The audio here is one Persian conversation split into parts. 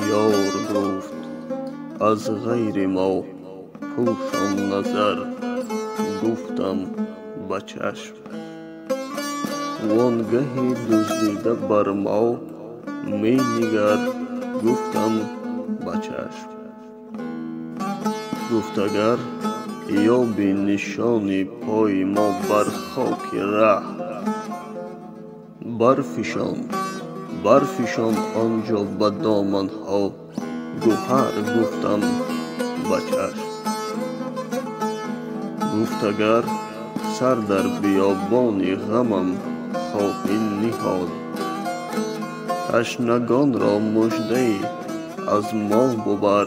یار گفت از غیر ما پوشان نظر، گفتم به چشم. وانگهی دزدیده بر ما می نگر، گفتم به چشم. گفت اگر یابی نشانی پای ما بر خاک ره، برفشان آنجا به دامن ها گوهر، گفتم به چشم. گفت اگر سر در بیابان غمم خواهی نهاد، تشنگان را مژده ای از ما ببر،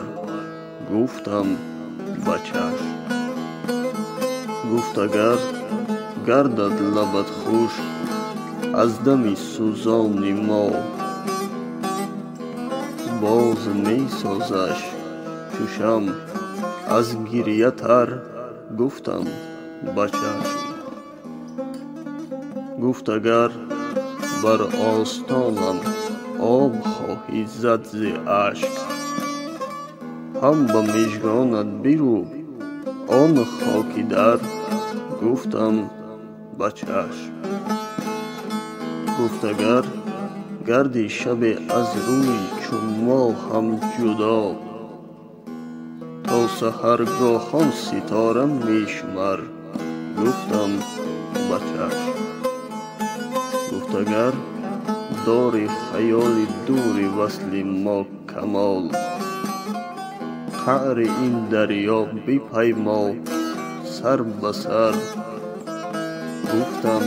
گفتم به چشم. گفت اگر گردد لبت خشک از دم سوزان ما، باز می سازش چو شمع از گریه تر، گفتم به چشم. گفت اگر بر آستانم آب خواهی زد ز اشک، هم به مژگانت برو آن خاکی در، گفتم به چشم. گفت اگر گردی شب از روی چون ما هم جدا، تا سحرگاهان ستاره می شمر، گفتم به چشم. گفت اگر داری خیال دور وصل ما کمال، قعر این دریا بپیما سر به سر، گفتم